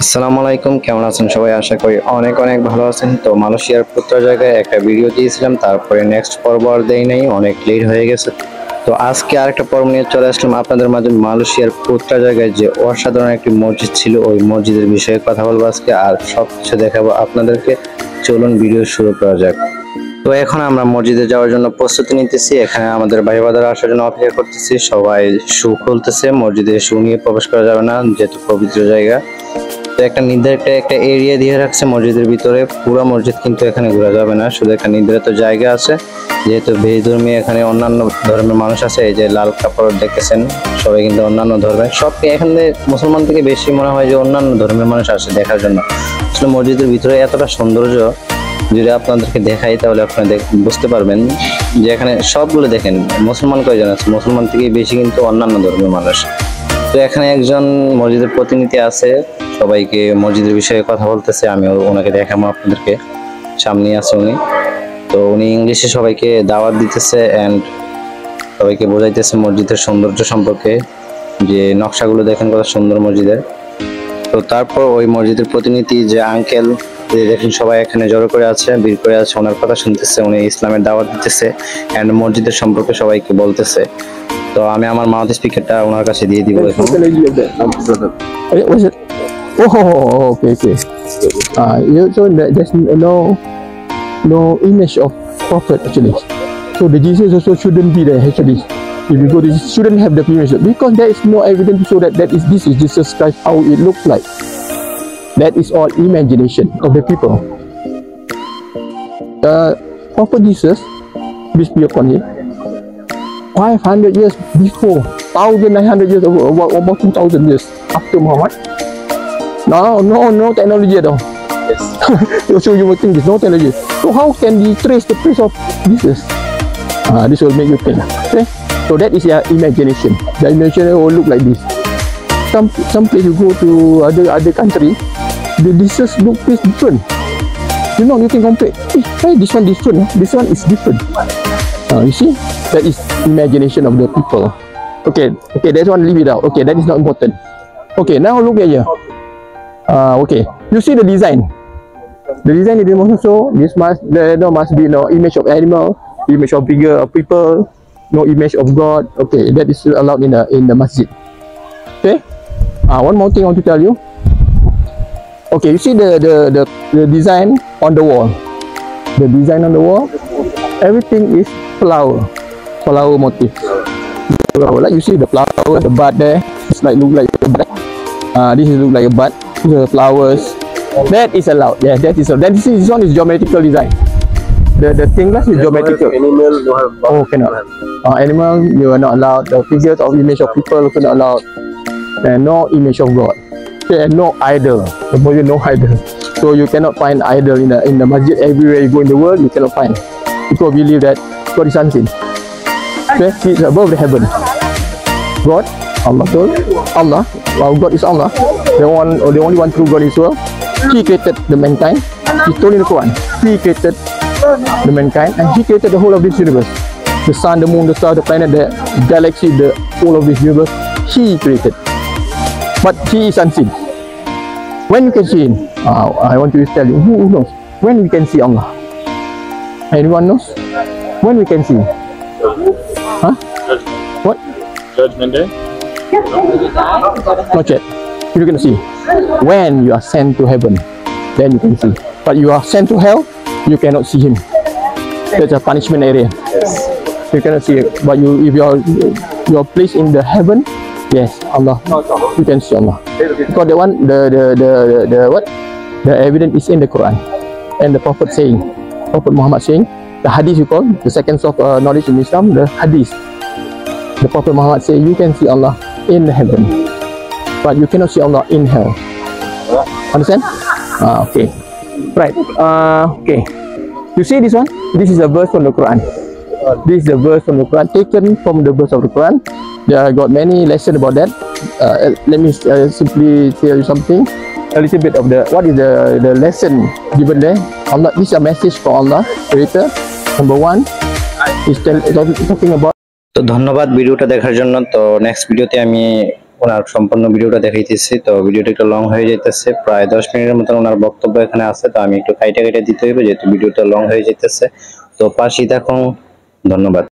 আসসালামু আলাইকুম, কেমন আছেন সবাই? আশা করি অনেক অনেক ভালো আছেন। তো মালয়েশিয়ার পুত্র জায়গায় একটা ভিডিও দিয়েছিলাম, তারপরে নেক্সট পর্ব আর দেই নাই, অনেক লেট হয়ে গেছে। তো আজকে আরেকটা পর্ব নিয়ে চলে আসলাম আপনাদের মাঝে। মালয়েশিয়ার পুত্র জায়গায় যে অসাধারণ একটি মসজিদ ছিল, ওই মসজিদের বিষয়ে কথা বলবো আজকে, আর সবকিছু দেখাবো আপনাদেরকে। চলুন ভিডিও শুরু করা যাক। তো এখন আমরা মসজিদে যাওয়ার জন্য প্রস্তুতি নিতেছি। এখানে আমাদের ভাই বাদারা আসার জন্য অপেক্ষা করতেছি। সবাই শু খুলতেছে। মসজিদে শু নিয়ে প্রবেশ করা যাবে না, যেহেতু পবিত্র জায়গা। তো একটা নির্ধারিত একটা এরিয়া দিয়ে রাখছে মসজিদের ভিতরে। পুরো মসজিদ কিন্তু এখানে ঘোরা যাবে না, শুধু একটা নির্ধারিত জায়গা আছে। যেহেতু বেশধর্মী, এখানে অন্যান্য ধর্মের মানুষ আছে। এই যে লাল কাপড় দেখতেছেন, সবাই কিন্তু অন্যান্য ধর্মের। সব এখানে মুসলমান থেকে বেশি মনে হয় যে অন্যান্য ধর্মের মানুষ আসে দেখার জন্য। আসলে মসজিদের ভিতরে এতটা সৌন্দর্য, যদি আপনাদেরকে দেখাই তাহলে আপনারা বুঝতে পারবেন যে এখানে সবগুলো দেখেন। মুসলমান কয়জন আছে? মুসলমান থেকে বেশি কিন্তু অন্যান্য ধর্মের মানুষ। তো এখানে একজন মসজিদের প্রতিনিধি আছে, সবাইকে মসজিদের বিষয়ে কথা বলতেছে। আমি ওনাকে দেখাবো আপনাদেরকে। সামনে আছে উনি। তো উনি ইংলিশে সবাইকে দাওয়াত দিতেছে এন্ড সবাইকে বোঝাইতেছে মসজিদের সৌন্দর্য সম্পর্কে, যে নকশাগুলো দেখেন কত সুন্দর মসজিদের। তো তারপর ওই মসজিদের প্রতিনিধি যে আঙ্কেল, দেখেন সবাই এখানে জড়ো করে আছে, ভিড় করে আছে, ওনার কথা শুনতেছে। উনি ইসলামের দাওয়াত দিতেছে এন্ড মসজিদের সম্পর্কে সবাইকে বলতেছে। তো আমি আমার মাউথ স্পিকারটা ওনার কাছে দিয়ে দিব এখন। Oh, okay. So there's no image of prophet actually. So the Jesus also shouldn't be there actually. If you go to, shouldn't have the image because there is no evidence to show that this is Jesus Christ how it looks like. That is all imagination of the people. Prophet Jesus, peace be upon him, 500 years before, 1,900 years over, about 2,000 years after Muhammad. No technology at all. Yes. So you would think there's no technology. So how can we trace the place of Jesus? This will make you think. Okay? So that is your imagination. The imagination will look like this. Some place you go to other country, the Jesus look different. You can compare. Hey, this one different. This one is different. You see, that is imagination of the people. Okay, that one leave it out. Okay, that is not important. Okay, now look at here. Okay, you see the design. The design is also this must be no image of animal, image of figure of people, no image of God. Okay, that is allowed in the masjid. Okay. One more thing I want to tell you. Okay, you see the design on the wall. The design on the wall, everything is flower motif. Like you see the flower, the bud there. It's like look like a bud. This is look like a bud. The flowers. That is allowed. Yeah, that is allowed. This one is geometrical design. The thing is geometrical. Animal you have. Oh, cannot. Animal you are not allowed. The figures of image of people cannot allowed. And no image of God. Okay, and no idol. No idol. So you cannot find idol in the masjid. Everywhere you go in the world, you cannot find. People believe that God is unseen. Okay, He is above the heaven. God, Allah, God is Allah. The only one true God is well. He created the mankind. He told in the Quran, He created the mankind and He created the whole of this universe. The sun, the moon, the stars, the planet, the galaxy, the whole of this universe. He created. But He is unseen. When you can see Him? I want to tell you, who knows? When we can see Allah? Anyone knows? When we can see Him? Huh? What? Judgment Day? Not yet. You can see. When you are sent to heaven, then you can see. But you are sent to hell, you cannot see Him. That's a punishment area. Yes. You cannot see it. But if you are placed in the heaven, yes, Allah, you can see Allah. Because the one, the what? The evidence is in the Quran, and the Prophet saying, Prophet Muhammad saying, the hadith you call the second of knowledge in Islam, the hadith. The Prophet Muhammad say you can see Allah in the heaven, but you cannot see Allah in hell. Understand? Okay. Right. Okay. You see this one? This is a verse from the Quran. This is a verse from the Quran, taken from the verse of the Quran. I got many lessons about that. Let me simply tell you something. A little bit of what is the lesson given there. Allah, this is a message for Allah, Creator. Number one is talking about. তো ধন্যবাদ ভিডিওটা দেখার জন্য। তো next ভিডিওতে আমি ওনার সম্পূর্ণ ভিডিওটা দেখাইতেছি। তো ভিডিওটা একটু লং হয়ে যাইতেছে, প্রায় 10 মিনিটের মতন ওনার বক্তব্য এখানে আছে। তো আমি একটু কাইটা দিতে হইবে যেহেতু ভিডিওটা লং হয়ে যাইতেছে। তো পাশেই থাকুন, ধন্যবাদ।